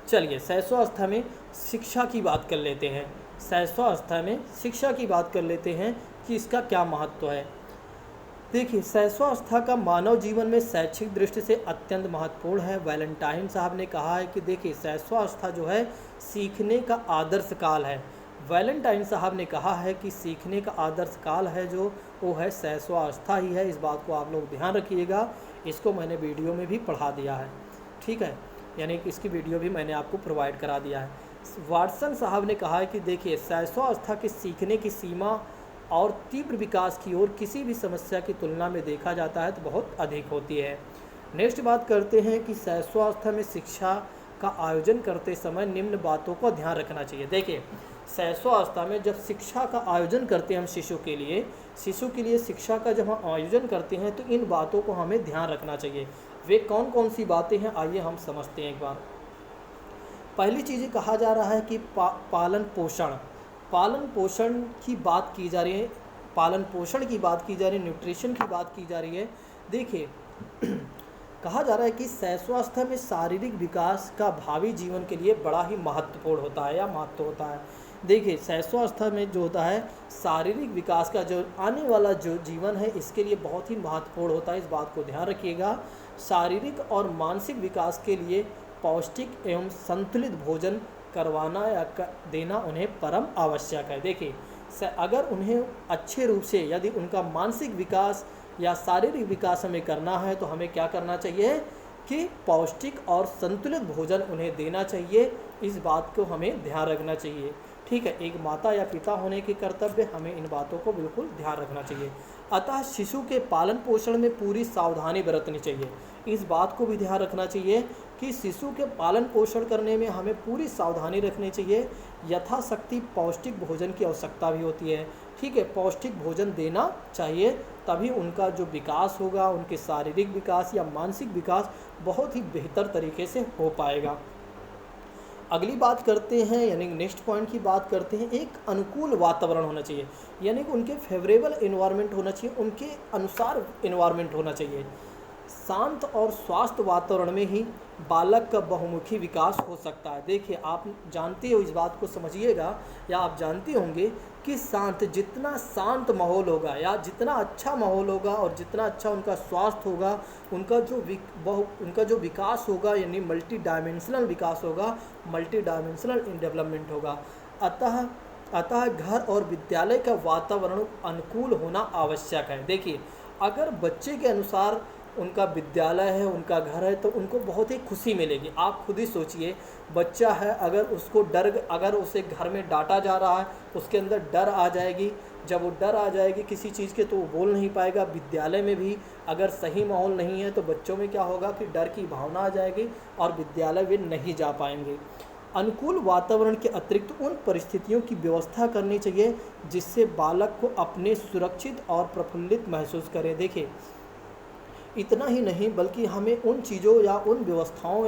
चलिए शैशवावस्था में शिक्षा की बात कर लेते हैं। शैशवावस्था में शिक्षा की बात कर लेते हैं कि इसका क्या महत्व है। देखिए शैशवावस्था का मानव जीवन में शैक्षिक दृष्टि से अत्यंत महत्वपूर्ण है। वैलेंटाइन साहब ने कहा है कि देखिए शैशवावस्था जो है सीखने का आदर्श काल है। वैलेंटाइन साहब ने कहा है कि सीखने का आदर्श काल है जो वो है शैशवावस्था ही है। इस बात को आप लोग ध्यान रखिएगा, इसको मैंने वीडियो में भी पढ़ा दिया है, ठीक है, यानी कि इसकी वीडियो भी मैंने आपको प्रोवाइड करा दिया है। वाटसन साहब ने कहा है कि देखिए शैशवावस्था के सीखने की सीमा और तीव्र विकास की ओर किसी भी समस्या की तुलना में देखा जाता है तो बहुत अधिक होती है। नेक्स्ट बात करते हैं कि शैशवावस्था में शिक्षा का आयोजन करते समय निम्न बातों का ध्यान रखना चाहिए। देखिए शैशवावस्था में जब शिक्षा का आयोजन करते हैं हम शिशु के लिए शिक्षा का जब हम आयोजन करते हैं तो इन बातों को हमें ध्यान रखना चाहिए। वे कौन कौन सी बातें हैं आइए हम समझते हैं एक बार। पहली चीज़ कहा जा रहा है कि पालन पोषण की बात की जा रही है, पालन पोषण की बात की जा रही है, न्यूट्रिशन की बात की जा रही है। देखिए कहा जा रहा है कि शैशवावस्था में शारीरिक विकास का भावी जीवन के लिए बड़ा ही महत्वपूर्ण होता है या महत्व होता है। देखिए शैशवावस्था में जो होता है शारीरिक विकास का जो आने वाला जो जीवन है इसके लिए बहुत ही महत्वपूर्ण होता है, इस बात को ध्यान रखिएगा। शारीरिक और मानसिक विकास के लिए पौष्टिक एवं संतुलित भोजन करवाना या देना उन्हें परम आवश्यक है। देखिए अगर उन्हें अच्छे रूप से यदि उनका मानसिक विकास या शारीरिक विकास हमें करना है तो हमें क्या करना चाहिए कि पौष्टिक और संतुलित भोजन उन्हें देना चाहिए, इस बात को हमें ध्यान रखना चाहिए, ठीक है। एक माता या पिता होने के कर्तव्य हमें इन बातों को बिल्कुल ध्यान रखना चाहिए। अतः शिशु के पालन पोषण में पूरी सावधानी बरतनी चाहिए, इस बात को भी ध्यान रखना चाहिए कि शिशु के पालन पोषण करने में हमें पूरी सावधानी रखनी चाहिए। यथाशक्ति पौष्टिक भोजन की आवश्यकता भी होती है, ठीक है, पौष्टिक भोजन देना चाहिए, तभी उनका जो विकास होगा, उनके शारीरिक विकास या मानसिक विकास बहुत ही बेहतर तरीके से हो पाएगा। अगली बात करते हैं यानी नेक्स्ट पॉइंट की बात करते हैं, एक अनुकूल वातावरण होना चाहिए, यानी कि उनके फेवरेबल इन्वायरमेंट होना चाहिए, उनके अनुसार इन्वायरमेंट होना चाहिए। शांत और स्वस्थ वातावरण में ही बालक का बहुमुखी विकास हो सकता है। देखिए आप जानते हो, इस बात को समझिएगा या आप जानते होंगे कि जितना शांत माहौल होगा या जितना अच्छा माहौल होगा और जितना अच्छा उनका स्वास्थ्य होगा, उनका जो विकास होगा यानी मल्टी डायमेंशनल विकास होगा, मल्टी डायमेंशनल डेवलपमेंट होगा। अतः घर और विद्यालय का वातावरण अनुकूल होना आवश्यक है। देखिए अगर बच्चे के अनुसार उनका विद्यालय है, उनका घर है, तो उनको बहुत ही खुशी मिलेगी। आप खुद ही सोचिए, बच्चा है अगर उसे घर में डांटा जा रहा है, उसके अंदर डर आ जाएगी, जब वो डर आ जाएगी किसी चीज़ के तो वो बोल नहीं पाएगा। विद्यालय में भी अगर सही माहौल नहीं है तो बच्चों में क्या होगा कि डर की भावना आ जाएगी और विद्यालय वे नहीं जा पाएंगे। अनुकूल वातावरण के अतिरिक्त उन परिस्थितियों की व्यवस्था करनी चाहिए जिससे बालक को अपने सुरक्षित और प्रफुल्लित महसूस करे। देखिए इतना ही नहीं बल्कि हमें उन चीज़ों या उन व्यवस्थाओं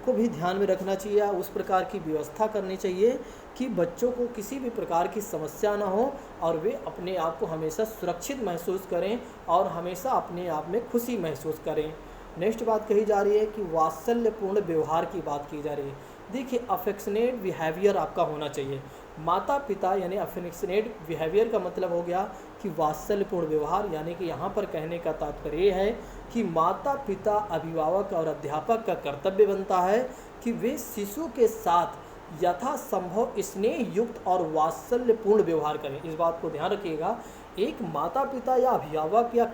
को भी ध्यान में रखना चाहिए या उस प्रकार की व्यवस्था करनी चाहिए कि बच्चों को किसी भी प्रकार की समस्या ना हो और वे अपने आप को हमेशा सुरक्षित महसूस करें और हमेशा अपने आप में खुशी महसूस करें। नेक्स्ट बात कही जा रही है कि वात्सल्यपूर्ण व्यवहार की बात की जा रही है। देखिए अफेक्शनेट बिहेवियर आपका होना चाहिए। माता पिता यानी अफेक्शनेट बिहेवियर का मतलब हो गया कि वात्सल्यपूर्ण व्यवहार, यानी कि यहाँ पर कहने का तात्पर्य है कि माता पिता, अभिभावक और अध्यापक का कर्तव्य बनता है कि वे शिशु के साथ यथासंभव स्नेह युक्त और वात्सल्यपूर्ण व्यवहार करें। इस बात को ध्यान रखिएगा, एक माता पिता या अभिभावक या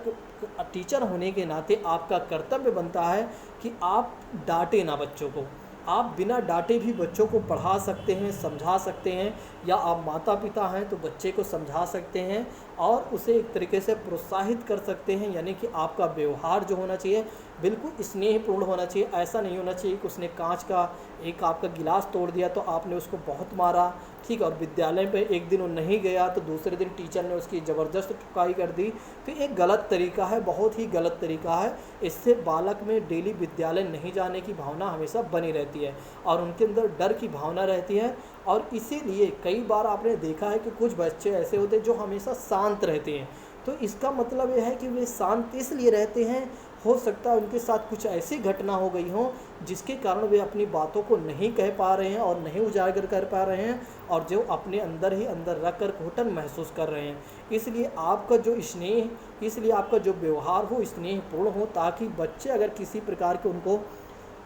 टीचर होने के नाते आपका कर्तव्य बनता है कि आप डांटे ना बच्चों को। आप बिना डांटे भी बच्चों को पढ़ा सकते हैं, समझा सकते हैं, या आप माता पिता हैं तो बच्चे को समझा सकते हैं और उसे एक तरीके से प्रोत्साहित कर सकते हैं। यानी कि आपका व्यवहार जो होना चाहिए बिल्कुल स्नेहपूर्ण होना चाहिए। ऐसा नहीं होना चाहिए कि उसने कांच का एक आपका गिलास तोड़ दिया तो आपने उसको बहुत मारा, ठीक है, और विद्यालय पे एक दिन वो नहीं गया तो दूसरे दिन टीचर ने उसकी ज़बरदस्त ठुकाई कर दी। तो ये गलत तरीका है, बहुत ही गलत तरीका है। इससे बालक में डेली विद्यालय नहीं जाने की भावना हमेशा बनी रहती है और उनके अंदर डर की भावना रहती है। और इसीलिए कई बार आपने देखा है कि कुछ बच्चे ऐसे होते हैं जो हमेशा शांत रहते हैं। तो इसका मतलब यह है कि वे शांत इसलिए रहते हैं, हो सकता है उनके साथ कुछ ऐसी घटना हो गई हो जिसके कारण वे अपनी बातों को नहीं कह पा रहे हैं और नहीं उजागर कर पा रहे हैं, और जो अपने अंदर ही अंदर रख कर घुटन महसूस कर रहे हैं। इसलिए आपका जो स्नेह, इसलिए आपका जो व्यवहार हो स्नेहपूर्ण हो, ताकि बच्चे अगर किसी प्रकार के उनको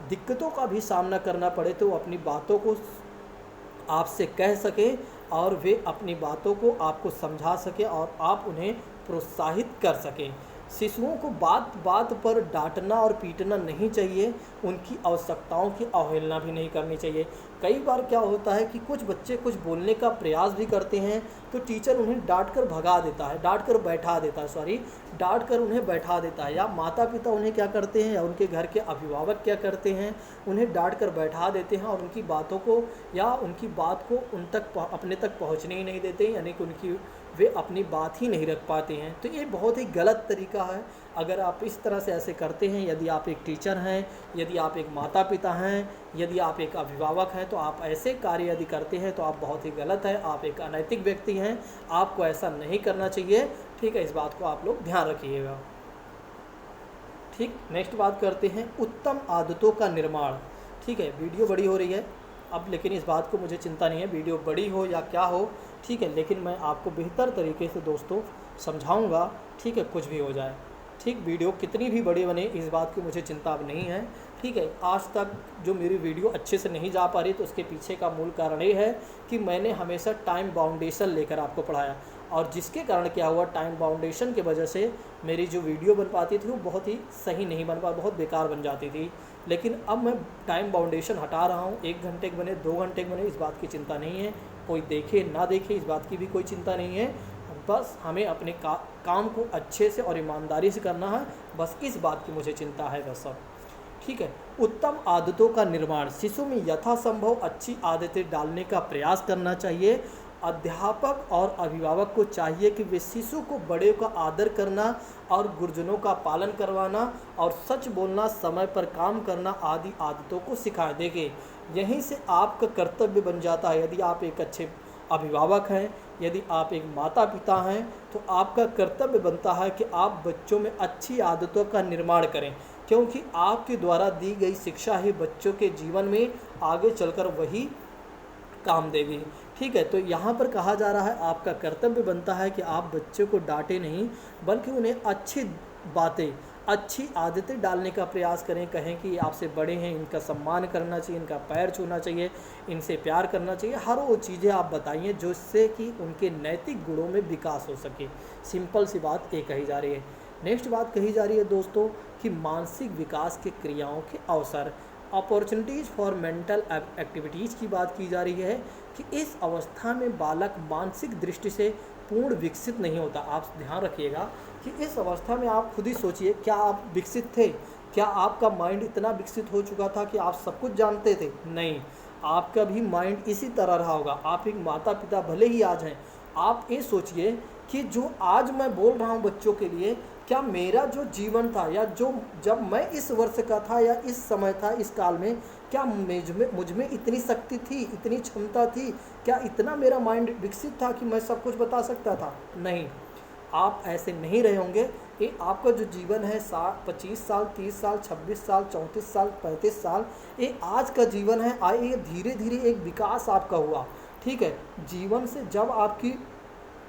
दिक्कतों का भी सामना करना पड़े तो वो अपनी बातों को आपसे कह सकें और वे अपनी बातों को आपको समझा सकें और आप उन्हें प्रोत्साहित कर सकें। शिशुओं को बात बात पर डांटना और पीटना नहीं चाहिए, उनकी आवश्यकताओं की अवहेलना भी नहीं करनी चाहिए। कई बार क्या होता है कि कुछ बच्चे कुछ बोलने का प्रयास भी करते हैं तो टीचर उन्हें डांट कर भगा देता है, डांट कर उन्हें बैठा देता है, या माता पिता उन्हें क्या करते हैं या उनके घर के अभिभावक क्या करते हैं, उन्हें डांट कर बैठा देते हैं और उनकी बातों को या उनकी बात को उन तक अपने तक पहुंचने ही नहीं देते, यानी कि वे अपनी बात ही नहीं रख पाते हैं। तो ये बहुत ही गलत तरीका है। अगर आप इस तरह से ऐसे करते हैं, यदि आप एक टीचर हैं, यदि आप एक माता पिता हैं, यदि आप एक अभिभावक हैं, तो आप ऐसे कार्य यदि करते हैं तो आप बहुत ही गलत है, आप एक अनैतिक व्यक्ति हैं, आपको ऐसा नहीं करना चाहिए। ठीक है, इस बात को आप लोग ध्यान रखिएगा। ठीक, नेक्स्ट बात करते हैं उत्तम आदतों का निर्माण। ठीक है, वीडियो बड़ी हो रही है अब, लेकिन इस बात को मुझे चिंता नहीं है, वीडियो बड़ी हो या क्या हो, ठीक है, लेकिन मैं आपको बेहतर तरीके से दोस्तों समझाऊंगा। ठीक है, कुछ भी हो जाए, ठीक, वीडियो कितनी भी बड़ी बने इस बात की मुझे चिंता अब नहीं है। ठीक है, आज तक जो मेरी वीडियो अच्छे से नहीं जा पा रही तो उसके पीछे का मूल कारण ये है कि मैंने हमेशा टाइम बाउंडेशन लेकर आपको पढ़ाया, और जिसके कारण क्या हुआ, टाइम बाउंडेशन की वजह से मेरी जो वीडियो बन पाती थी वो बहुत ही सही नहीं बन पा, बहुत बेकार बन जाती थी। लेकिन अब मैं टाइम बाउंडेशन हटा रहा हूँ, 1 घंटे के बने 2 घंटे के बने इस बात की चिंता नहीं है, कोई देखे ना देखे इस बात की भी कोई चिंता नहीं है। बस हमें अपने काम को अच्छे से और ईमानदारी से करना है, बस इस बात की मुझे चिंता है, बस सब। ठीक है, उत्तम आदतों का निर्माण, शिशु में यथासंभव अच्छी आदतें डालने का प्रयास करना चाहिए। अध्यापक और अभिभावक को चाहिए कि वे शिशु को बड़े का आदर करना और गुरुजनों का पालन करवाना और सच बोलना, समय पर काम करना आदि आदतों को सिखा देंगे। यहीं से आपका कर्तव्य बन जाता है। यदि आप एक अच्छे अभिभावक हैं, यदि आप एक माता पिता हैं, तो आपका कर्तव्य बनता है कि आप बच्चों में अच्छी आदतों का निर्माण करें, क्योंकि आपके द्वारा दी गई शिक्षा ही बच्चों के जीवन में आगे चलकर वही काम देगी। ठीक है, तो यहाँ पर कहा जा रहा है आपका कर्तव्य बनता है कि आप बच्चों को डांटे नहीं, बल्कि उन्हें अच्छी बातें, अच्छी आदतें डालने का प्रयास करें। कहें कि आपसे बड़े हैं, इनका सम्मान करना चाहिए, इनका पैर छूना चाहिए, इनसे प्यार करना चाहिए, हर वो चीज़ें आप बताइए जिससे कि उनके नैतिक गुणों में विकास हो सके। सिंपल सी बात ये कही जा रही है। नेक्स्ट बात कही जा रही है दोस्तों कि मानसिक विकास के क्रियाओं के अवसर, अपॉर्चुनिटीज़ फॉर मेंटल एक्टिविटीज़ की बात की जा रही है कि इस अवस्था में बालक मानसिक दृष्टि से पूर्ण विकसित नहीं होता। आप ध्यान रखिएगा कि इस अवस्था में आप खुद ही सोचिए, क्या आप विकसित थे? क्या आपका माइंड इतना विकसित हो चुका था कि आप सब कुछ जानते थे? नहीं, आपका भी माइंड इसी तरह रहा होगा। आप एक माता पिता भले ही आज हैं, आप ये सोचिए कि जो आज मैं बोल रहा हूँ बच्चों के लिए, क्या मेरा जो जीवन था या जो जब मैं इस वर्ष का था या इस समय था, इस काल में, क्या मुझ में इतनी शक्ति थी, इतनी क्षमता थी, क्या इतना मेरा माइंड विकसित था कि मैं सब कुछ बता सकता था? नहीं, आप ऐसे नहीं रहे होंगे। ये आपका जो जीवन है 25 साल, 30 साल, 26 साल, 34 साल, 35 साल, ये आज का जीवन है। ये धीरे धीरे एक विकास आपका हुआ। ठीक है, जीवन से जब आपकी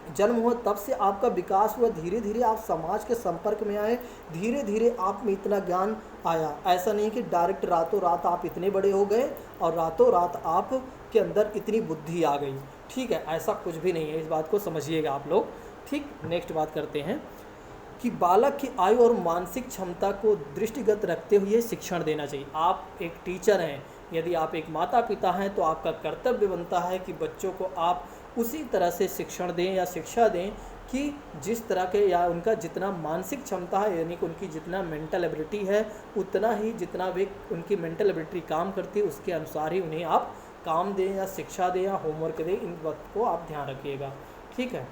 जन्म हुआ तब से आपका विकास हुआ, धीरे धीरे आप समाज के संपर्क में आए, धीरे धीरे आप में इतना ज्ञान आया। ऐसा नहीं कि डायरेक्ट रातों रात आप इतने बड़े हो गए और रातों रात आप के अंदर इतनी बुद्धि आ गई। ठीक है, ऐसा कुछ भी नहीं है, इस बात को समझिएगा आप लोग। ठीक, नेक्स्ट बात करते हैं कि बालक की आयु और मानसिक क्षमता को दृष्टिगत रखते हुए शिक्षण देना चाहिए। आप एक टीचर हैं, यदि आप एक माता पिता हैं, तो आपका कर्तव्य बनता है कि बच्चों को आप उसी तरह से शिक्षण दें या शिक्षा दें कि जिस तरह के या उनका जितना मानसिक क्षमता है, यानी कि उनकी जितना मेंटल एबिलिटी है, उतना ही जितना वे उनकी मेंटल एबिलिटी काम करती है उसके अनुसार ही उन्हें आप काम दें या शिक्षा दें या होमवर्क दें, इन वक्त को आप ध्यान रखिएगा। ठीक है,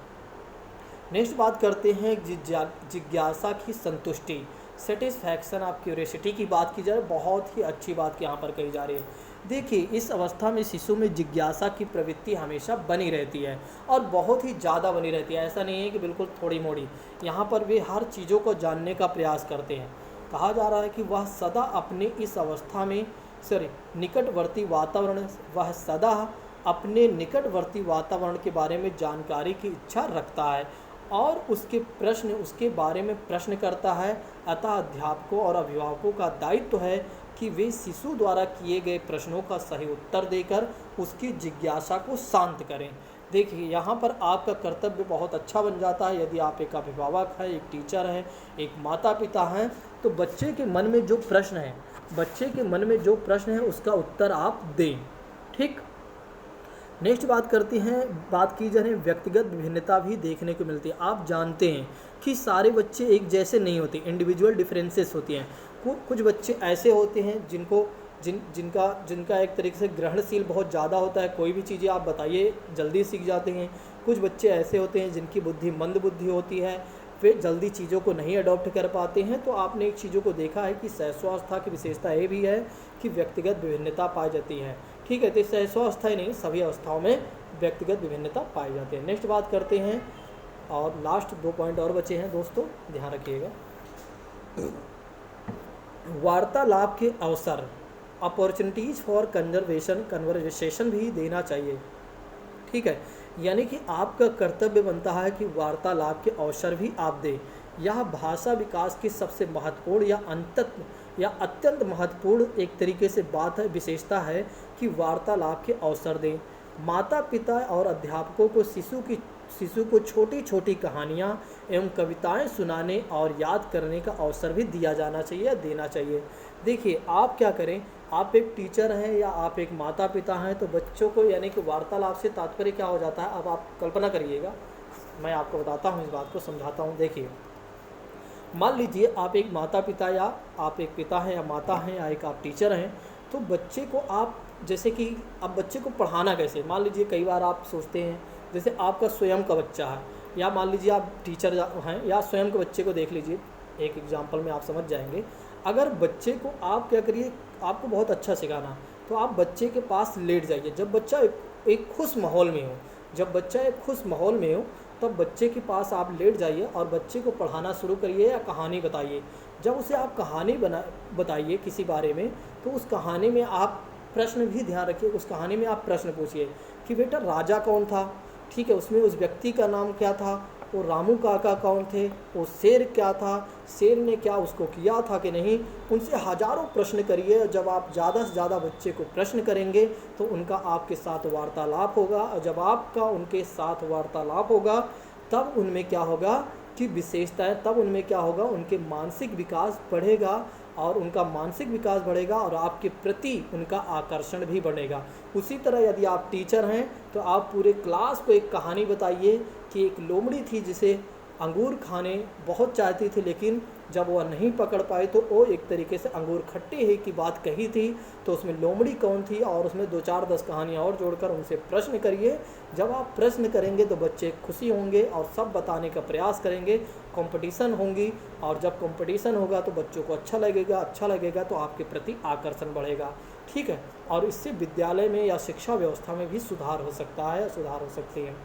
नेक्स्ट बात करते हैं जिज्ञासा की संतुष्टि, सेटिस्फैक्शन ऑफ क्यूरियोसिटी की बात की जाए। बहुत ही अच्छी बात यहाँ पर कही जा रही है। देखिए, इस अवस्था में शिशु में जिज्ञासा की प्रवृत्ति हमेशा बनी रहती है और बहुत ही ज़्यादा बनी रहती है। ऐसा नहीं है कि बिल्कुल थोड़ी मोड़ी, यहाँ पर वे हर चीज़ों को जानने का प्रयास करते हैं। कहा जा रहा है कि वह सदा अपने इस अवस्था में वह सदा अपने निकटवर्ती वातावरण के बारे में जानकारी की इच्छा रखता है और उसके बारे में प्रश्न करता है। अतः अध्यापकों और अभिभावकों का दायित्व है कि वे शिशु द्वारा किए गए प्रश्नों का सही उत्तर देकर उसकी जिज्ञासा को शांत करें। देखिए, यहाँ पर आपका कर्तव्य बहुत अच्छा बन जाता है। यदि आप एक अभिभावक हैं, एक टीचर हैं, एक माता पिता हैं, तो बच्चे के मन में जो प्रश्न है उसका उत्तर आप दें। ठीक, नेक्स्ट बात की जाए व्यक्तिगत विभिन्नता भी देखने को मिलती है। आप जानते हैं कि सारे बच्चे एक जैसे नहीं होते, इंडिविजुअल डिफरेंसेस होती हैं। कुछ बच्चे ऐसे होते हैं जिनका एक तरीके से ग्रहणशील बहुत ज़्यादा होता है, कोई भी चीज़ें आप बताइए जल्दी सीख जाते हैं। कुछ बच्चे ऐसे होते हैं जिनकी बुद्धि मंद बुद्धि होती है, वे जल्दी चीज़ों को नहीं अडॉप्ट कर पाते हैं। तो आपने एक चीज़ों को देखा है कि शैशवावस्था की विशेषता ये भी है कि व्यक्तिगत विभिन्नता पाई जाती है। ठीक है, तो शैशवावस्था ही नहीं, सभी अवस्थाओं में व्यक्तिगत विभिन्नता पाई जाती है। नेक्स्ट बात करते हैं, और लास्ट 2 पॉइंट और बचे हैं दोस्तों, ध्यान रखिएगा। वार्तालाप के अवसर, अपॉर्चुनिटीज़ फॉर कन्वर्सेशन भी देना चाहिए। ठीक है, यानी कि आपका कर्तव्य बनता है कि वार्तालाप के अवसर भी आप दें। यह भाषा विकास की सबसे महत्वपूर्ण या अत्यंत महत्वपूर्ण एक तरीके से विशेषता है कि वार्तालाप के अवसर दें। माता पिता और अध्यापकों को शिशु को छोटी छोटी कहानियाँ एवं कविताएं सुनाने और याद करने का अवसर भी देना चाहिए। देखिए, आप क्या करें, आप एक टीचर हैं या आप एक माता पिता हैं, तो बच्चों को, यानी कि वार्तालाप से तात्पर्य क्या हो जाता है, अब आप कल्पना करिएगा, मैं आपको बताता हूँ, इस बात को समझाता हूँ। देखिए, मान लीजिए आप एक माता पिता या आप एक पिता हैं या माता हैं या एक आप टीचर हैं, तो बच्चे को आप, जैसे कि अब बच्चे को पढ़ाना कैसे, मान लीजिए कई बार आप सोचते हैं, जैसे आपका स्वयं का बच्चा है, या मान लीजिए आप टीचर हैं या स्वयं के बच्चे को देख लीजिए, एक एग्जांपल में आप समझ जाएंगे। अगर बच्चे को आप क्या करिए, आपको बहुत अच्छा सिखाना, तो आप बच्चे के पास लेट जाइए। जब बच्चा एक खुश माहौल में हो तब बच्चे के पास आप लेट जाइए और बच्चे को पढ़ाना शुरू करिए या कहानी बताइए। जब उसे आप कहानी बताइए किसी बारे में, तो उस कहानी में आप प्रश्न भी ध्यान रखिए, उस कहानी में आप प्रश्न पूछिए कि बेटा राजा कौन था, ठीक है, उसमें उस व्यक्ति का नाम क्या था, वो रामू काका कौन थे, वो शेर क्या था, शेर ने क्या उसको किया था कि नहीं। उनसे हजारों प्रश्न करिए। जब आप ज़्यादा से ज़्यादा बच्चे को प्रश्न करेंगे तो उनका आपके साथ वार्तालाप होगा, और जब आपका उनके साथ वार्तालाप होगा तब उनमें क्या होगा कि विशेषताएं, तब उनमें क्या होगा, उनके मानसिक विकास बढ़ेगा, और उनका मानसिक विकास बढ़ेगा और आपके प्रति उनका आकर्षण भी बढ़ेगा। उसी तरह यदि आप टीचर हैं तो आप पूरे क्लास को एक कहानी बताइए कि एक लोमड़ी थी जिसे अंगूर खाने बहुत चाहती थी, लेकिन जब वह नहीं पकड़ पाई तो वो एक तरीके से अंगूर खट्टे है की बात कही थी। तो उसमें लोमड़ी कौन थी, और उसमें 2-4-10 कहानियाँ और जोड़कर उनसे प्रश्न करिए। जब आप प्रश्न करेंगे तो बच्चे खुशी होंगे और सब बताने का प्रयास करेंगे, कंपटीशन होंगी, और जब कंपटीशन होगा तो बच्चों को अच्छा लगेगा तो आपके प्रति आकर्षण बढ़ेगा। ठीक है, और इससे विद्यालय में या शिक्षा व्यवस्था में भी सुधार हो सकती है।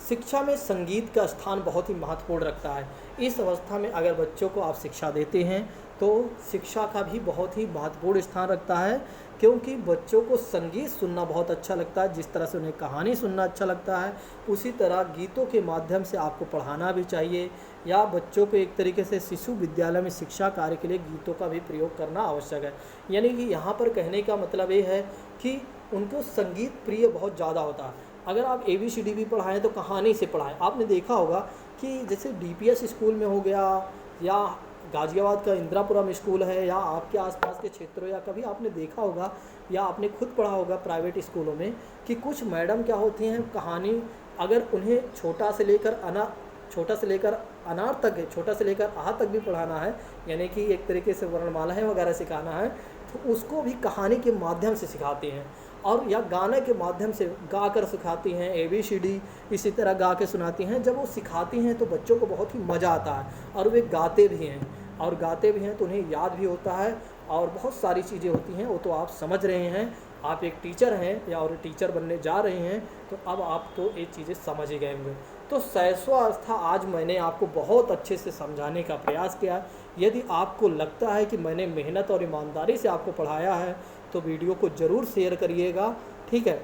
शिक्षा में संगीत का स्थान बहुत ही महत्वपूर्ण रखता है। इस अवस्था में अगर बच्चों को आप शिक्षा देते हैं तो शिक्षा का भी बहुत ही महत्वपूर्ण स्थान रखता है, क्योंकि बच्चों को संगीत सुनना बहुत अच्छा लगता है। जिस तरह से उन्हें कहानी सुनना अच्छा लगता है, उसी तरह गीतों के माध्यम से आपको पढ़ाना भी चाहिए, या बच्चों को एक तरीके से शिशु विद्यालय में शिक्षा कार्य के लिए गीतों का भी प्रयोग करना आवश्यक है। यानी कि यहाँ पर कहने का मतलब ये है कि उनको संगीत प्रिय बहुत ज़्यादा होता है। अगर आप ABCD भी पढ़ाएं तो कहानी से पढ़ाएं। आपने देखा होगा कि जैसे DPS स्कूल में हो गया, या गाज़ियाबाद का इंदिरापुरम स्कूल है, या आपके आसपास के क्षेत्रों, या कभी आपने देखा होगा या आपने खुद पढ़ा होगा प्राइवेट स्कूलों में कि कुछ मैडम क्या होती हैं, कहानी अगर उन्हें छोटा से लेकर अनार तक है, छोटा से लेकर आ तक भी पढ़ाना है, यानी कि एक तरीके से वर्णमालाएँ वगैरह सिखाना है, तो उसको भी कहानी के माध्यम से सिखाते हैं और या गाने के माध्यम से गा कर सिखाती हैं, ABCD इसी तरह गा के सुनाती हैं। जब वो सिखाती हैं तो बच्चों को बहुत ही मज़ा आता है और वे गाते भी हैं, तो उन्हें याद भी होता है और बहुत सारी चीज़ें होती हैं, वो तो आप समझ रहे हैं। आप एक टीचर हैं या और टीचर बनने जा रहे हैं, तो अब आप तो ये चीज़ें समझ ही गए होंगे। तो सहस्वावस्था आज मैंने आपको बहुत अच्छे से समझाने का प्रयास किया। यदि आपको लगता है कि मैंने मेहनत और ईमानदारी से आपको पढ़ाया है, तो वीडियो को ज़रूर शेयर करिएगा, ठीक है।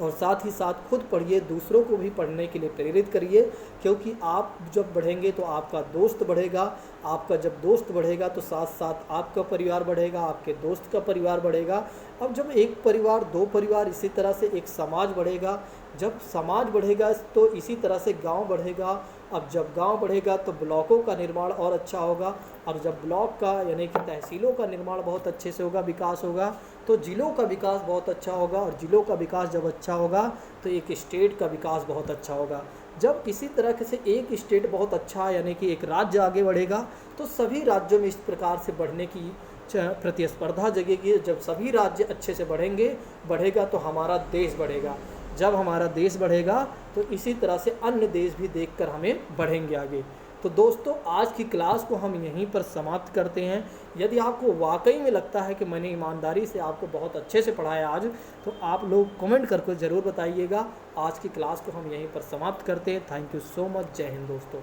और साथ ही साथ खुद पढ़िए, दूसरों को भी पढ़ने के लिए प्रेरित करिए, क्योंकि आप जब बढ़ेंगे तो आपका दोस्त बढ़ेगा, आपका जब दोस्त बढ़ेगा तो साथ साथ आपका परिवार बढ़ेगा, आपके दोस्त का परिवार बढ़ेगा। अब जब एक परिवार, दो परिवार, इसी तरह से एक समाज बढ़ेगा। जब समाज बढ़ेगा तो इसी तरह से गांव बढ़ेगा। अब जब गांव बढ़ेगा तो ब्लॉकों का निर्माण और अच्छा होगा, और जब ब्लॉक का यानी कि तहसीलों का निर्माण बहुत अच्छे से होगा, विकास होगा, तो ज़िलों का विकास बहुत अच्छा होगा, और ज़िलों का विकास जब अच्छा होगा तो एक स्टेट का विकास बहुत अच्छा होगा। जब इसी तरह से एक स्टेट बहुत अच्छा यानी कि एक राज्य आगे बढ़ेगा, तो सभी राज्यों में इस प्रकार से बढ़ने की प्रतिस्पर्धा जगेगी। जब सभी राज्य अच्छे से बढ़ेगा तो हमारा देश बढ़ेगा। जब हमारा देश बढ़ेगा तो इसी तरह से अन्य देश भी देखकर हमें बढ़ेंगे आगे। तो दोस्तों, आज की क्लास को हम यहीं पर समाप्त करते हैं। यदि आपको वाकई में लगता है कि मैंने ईमानदारी से आपको बहुत अच्छे से पढ़ाया आज, तो आप लोग कमेंट करके ज़रूर बताइएगा। आज की क्लास को हम यहीं पर समाप्त करते हैं। Thank you so much. जय हिंद दोस्तों।